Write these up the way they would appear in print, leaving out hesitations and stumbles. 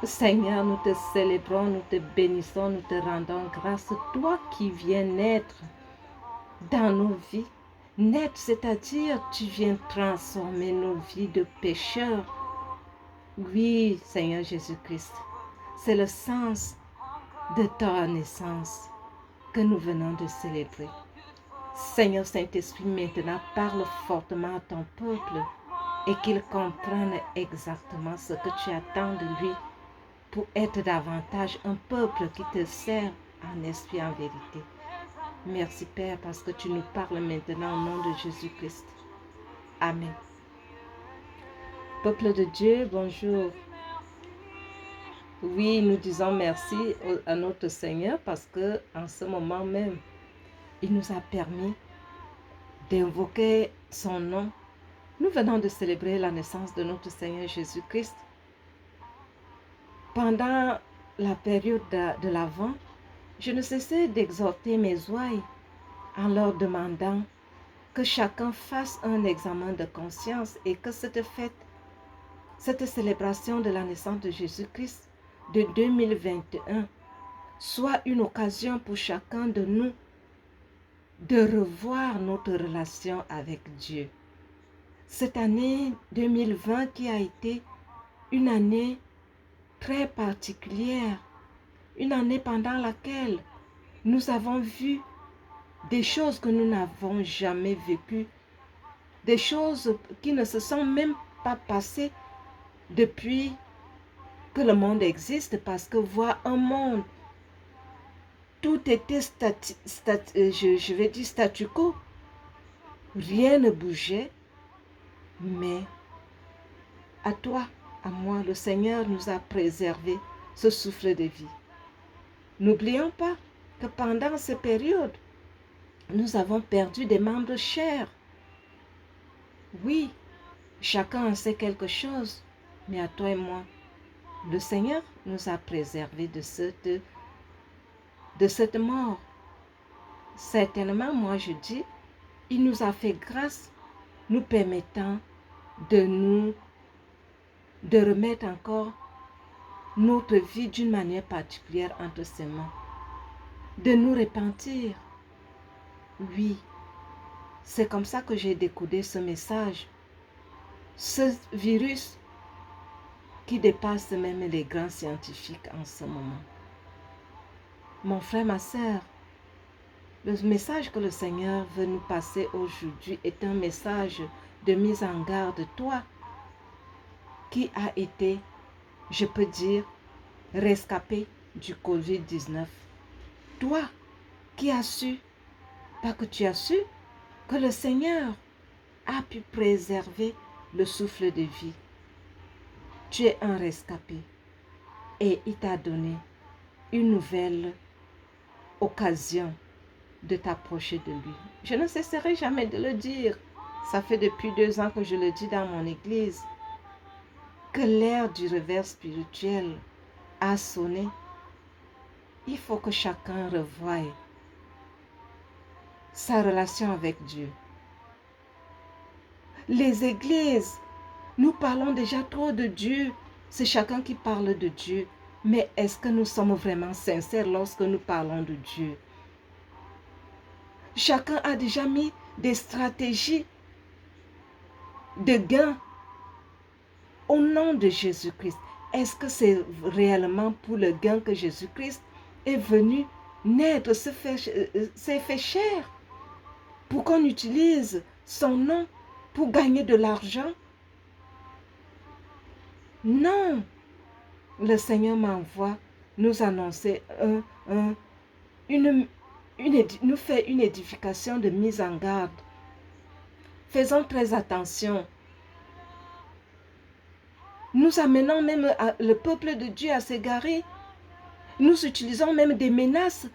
Seigneur, nous te célébrons, nous te bénissons, nous te rendons grâce. Toi qui viens naître dans nos vies, naître, c'est-à-dire tu viens transformer nos vies de pécheurs. Oui, Seigneur Jésus-Christ, c'est le sens de ta naissance que nous venons de célébrer. Seigneur Saint-Esprit, maintenant parle fortement à ton peuple et qu'il comprenne exactement ce que tu attends de lui pour être davantage un peuple qui te sert en esprit, en vérité. Merci Père parce que tu nous parles maintenant au nom de Jésus-Christ. Amen. Peuple de Dieu, bonjour. Oui, nous disons merci à notre Seigneur parce que en ce moment même, il nous a permis d'invoquer son nom. Nous venons de célébrer la naissance de notre Seigneur Jésus-Christ. Pendant la période de l'Avent, je ne cessais d'exhorter mes ouailles en leur demandant que chacun fasse un examen de conscience et que cette fête, cette célébration de la naissance de Jésus-Christ de 2021 soit une occasion pour chacun de nous de revoir notre relation avec Dieu. Cette année 2020 qui a été une année très particulière, une année pendant laquelle nous avons vu des choses que nous n'avons jamais vécues, des choses qui ne se sont même pas passées depuis que le monde existe, parce que voir un monde, tout était statu quo, rien ne bougeait, mais à toi, à moi, le Seigneur nous a préservé ce souffle de vie. N'oublions pas que pendant ces périodes, nous avons perdu des membres chers. Oui, chacun en sait quelque chose, mais à toi et moi, le Seigneur nous a préservés de cette mort. Certainement, moi je dis, il nous a fait grâce, nous permettant de remettre encore notre vie d'une manière particulière entre ses mains, de nous repentir. Oui, c'est comme ça que j'ai décodé ce message. Ce virus qui dépasse même les grands scientifiques en ce moment. Mon frère, ma sœur, le message que le Seigneur veut nous passer aujourd'hui est un message de mise en garde. Toi qui as été, je peux dire, rescapé du Covid-19. Toi qui as su, pas que tu as su, que le Seigneur a pu préserver le souffle de vie. Tu es un rescapé et il t'a donné une nouvelle occasion de t'approcher de lui. Je ne cesserai jamais de le dire. Ça fait depuis 2 ans que je le dis dans mon église. Que l'ère du réveil spirituel a sonné. Il faut que chacun revoie sa relation avec Dieu. Les églises, nous parlons déjà trop de Dieu. C'est chacun qui parle de Dieu. Mais est-ce que nous sommes vraiment sincères lorsque nous parlons de Dieu? Chacun a déjà mis des stratégies de gain au nom de Jésus-Christ. Est-ce que c'est réellement pour le gain que Jésus-Christ est venu naître, s'est fait chair, pour qu'on utilise son nom pour gagner de l'argent? Non, le Seigneur m'envoie nous annoncer nous fait une édification de mise en garde. Faisons très attention. Nous amenons même le peuple de Dieu à s'égarer. Nous utilisons même des menaces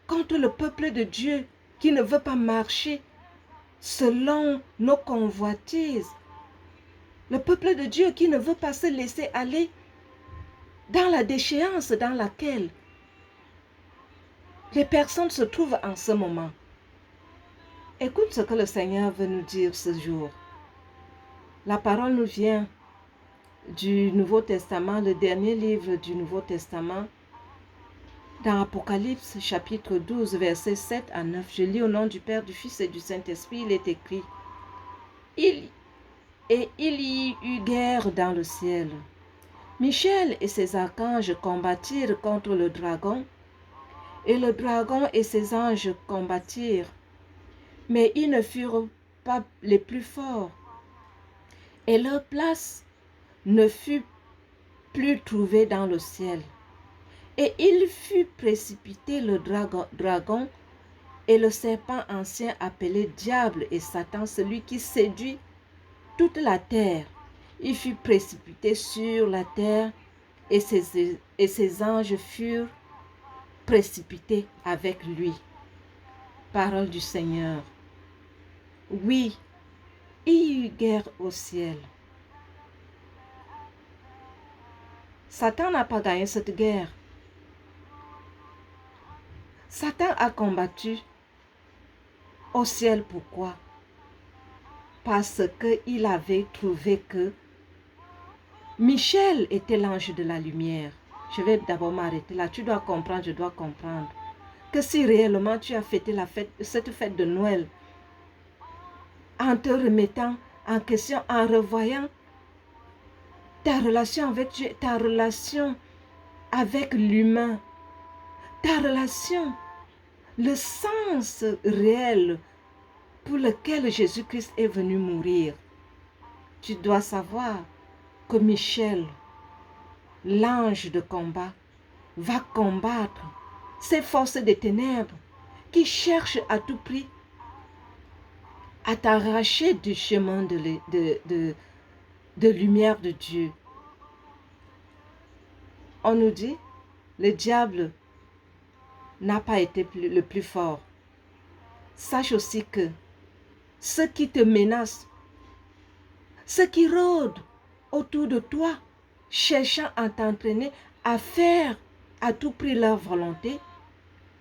contre le peuple de Dieu qui ne veut pas marcher selon nos convoitises. Le peuple de Dieu qui ne veut pas se laisser aller dans la déchéance dans laquelle les personnes se trouvent en ce moment. Écoute ce que le Seigneur veut nous dire ce jour. La parole nous vient du Nouveau Testament, le dernier livre du Nouveau Testament, dans Apocalypse chapitre 12, versets 7 à 9. Je lis au nom du Père, du Fils et du Saint-Esprit, il est écrit. Il y eut guerre dans le ciel. Michel et ses archanges combattirent contre le dragon, et le dragon et ses anges combattirent, mais ils ne furent pas les plus forts, et leur place ne fut plus trouvée dans le ciel. Et il fut précipité le dragon et le serpent ancien appelé Diable et Satan, celui qui séduit toute la terre. Il fut précipité sur la terre et ses anges furent précipités avec lui. Parole du Seigneur. Oui, il y eut guerre au ciel. Satan n'a pas gagné cette guerre. Satan a combattu au ciel. Pourquoi? Parce qu'il avait trouvé que Michel était l'ange de la lumière. Je vais d'abord m'arrêter là. Tu dois comprendre, je dois comprendre. Que si réellement tu as fêté cette fête de Noël, en te remettant en question, en revoyant ta relation avec Dieu, ta relation avec l'humain, ta relation, le sens réel pour lequel Jésus-Christ est venu mourir. Tu dois savoir que Michel, l'ange de combat, va combattre ces forces des ténèbres qui cherchent à tout prix à t'arracher du chemin de lumière de Dieu. On nous dit, le diable n'a pas été le plus fort. Sache aussi que ceux qui te menacent, ceux qui rôdent autour de toi, cherchant à t'entraîner à faire à tout prix leur volonté,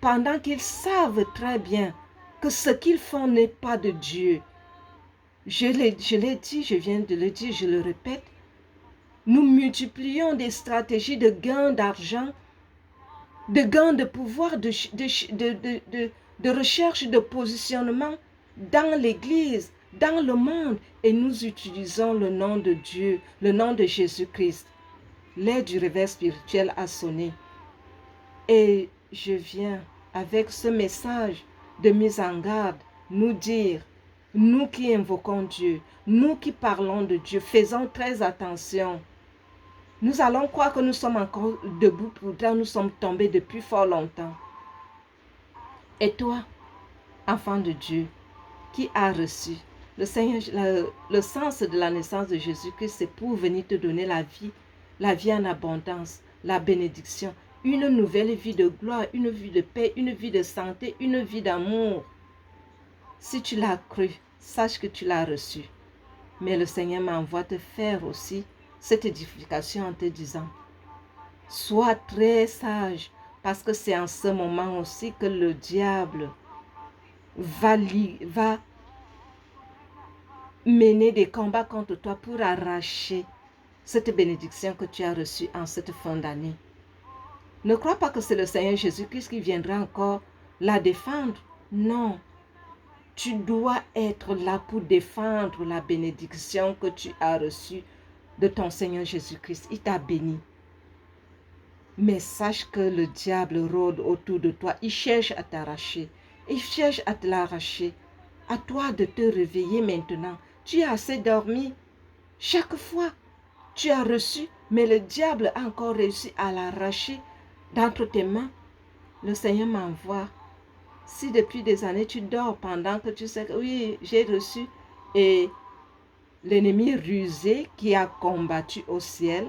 pendant qu'ils savent très bien que ce qu'ils font n'est pas de Dieu. Je l'ai dit, je viens de le dire, je le répète, nous multiplions des stratégies de gain d'argent, de gain de pouvoir, de recherche de positionnement dans l'Église, dans le monde, et nous utilisons le nom de Dieu, le nom de Jésus-Christ. L'heure du réveil spirituel a sonné. Et je viens avec ce message de mise en garde nous dire, nous qui invoquons Dieu, nous qui parlons de Dieu, faisons très attention. Nous allons croire que nous sommes encore debout, pourtant nous sommes tombés depuis fort longtemps. Et toi, enfant de Dieu, qui a reçu le sens de la naissance de Jésus-Christ, c'est pour venir te donner la vie en abondance, la bénédiction, une nouvelle vie de gloire, une vie de paix, une vie de santé, une vie d'amour. Si tu l'as cru, sache que tu l'as reçu. Mais le Seigneur m'envoie te faire aussi cette édification en te disant, sois très sage, parce que c'est en ce moment aussi que le diable va mener des combats contre toi pour arracher cette bénédiction que tu as reçue en cette fin d'année. Ne crois pas que c'est le Seigneur Jésus-Christ qui viendra encore la défendre. Non, Tu dois être là pour défendre la bénédiction que tu as reçue de ton Seigneur Jésus-Christ. Il t'a béni. Mais sache que le diable rôde autour de toi. Il cherche à t'arracher. Il cherche à te l'arracher. À toi de te réveiller maintenant. Tu as assez dormi. Chaque fois, tu as reçu, mais le diable a encore réussi à l'arracher d'entre tes mains. Le Seigneur m'envoie. Si depuis des années tu dors pendant que tu sais que oui, j'ai reçu, et l'ennemi rusé qui a combattu au ciel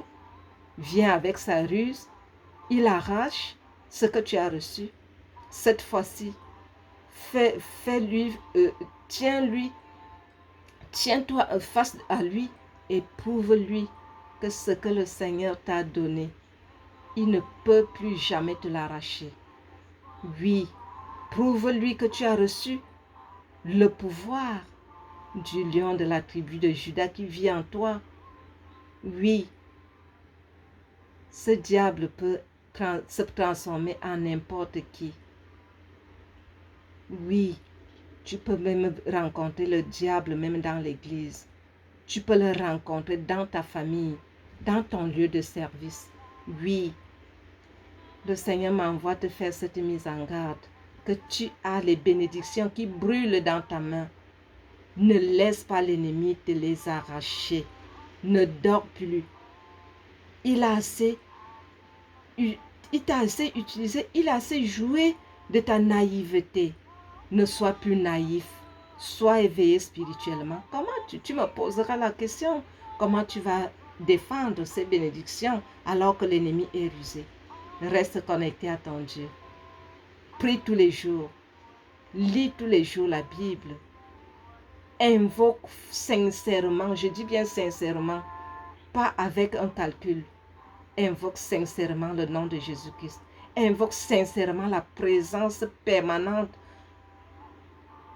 vient avec sa ruse, il arrache ce que tu as reçu. Cette fois-ci, tiens-toi face à lui et prouve-lui que ce que le Seigneur t'a donné, il ne peut plus jamais te l'arracher. Oui, prouve-lui que tu as reçu le pouvoir du lion de la tribu de Juda qui vit en toi. Oui, ce diable peut se transformer en n'importe qui. Oui, tu peux même rencontrer le diable même dans l'église. Tu peux le rencontrer dans ta famille, dans ton lieu de service. Oui, le Seigneur m'envoie te faire cette mise en garde, que tu as les bénédictions qui brûlent dans ta main. Ne laisse pas l'ennemi te les arracher. Ne dors plus. Il t'a assez utilisé, il a assez joué de ta naïveté. Ne sois plus naïf. Sois éveillé spirituellement. Comment tu me poseras la question, comment tu vas défendre ces bénédictions alors que l'ennemi est rusé? Reste connecté à ton Dieu. Prie tous les jours. Lis tous les jours la Bible. Invoque sincèrement, je dis bien sincèrement, pas avec un calcul. Invoque sincèrement le nom de Jésus-Christ. Invoque sincèrement la présence permanente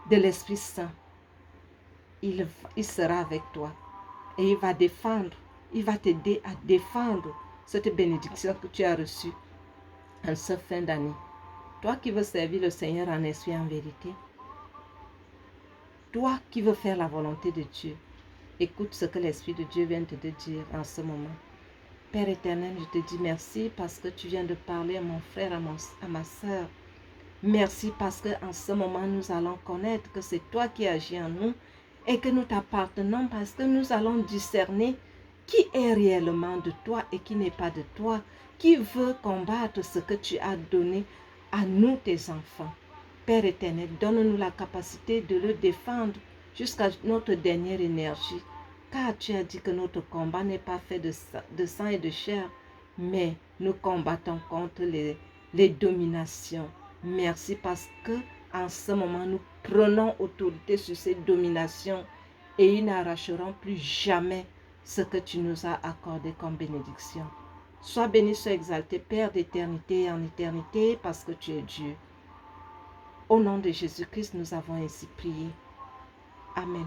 de l'Esprit Saint. Il sera avec toi et il va défendre, il va t'aider à défendre cette bénédiction que tu as reçue en cette fin d'année. Toi qui veux servir le Seigneur en esprit et en vérité, toi qui veux faire la volonté de Dieu, écoute ce que l'Esprit de Dieu vient de te dire en ce moment. Père éternel, je te dis merci parce que tu viens de parler à mon frère, à ma soeur. Merci parce qu'en ce moment, nous allons connaître que c'est toi qui agis en nous et que nous t'appartenons parce que nous allons discerner qui est réellement de toi et qui n'est pas de toi, qui veut combattre ce que tu as donné à nous, tes enfants. Père éternel, donne-nous la capacité de le défendre jusqu'à notre dernière énergie, car tu as dit que notre combat n'est pas fait de sang et de chair, mais nous combattons contre les dominations. Merci parce que en ce moment, nous prenons autorité sur ces dominations et ils n'arracheront plus jamais ce que tu nous as accordé comme bénédiction. Sois béni, sois exalté, Père d'éternité et en éternité, parce que tu es Dieu. Au nom de Jésus-Christ, nous avons ainsi prié. Amen.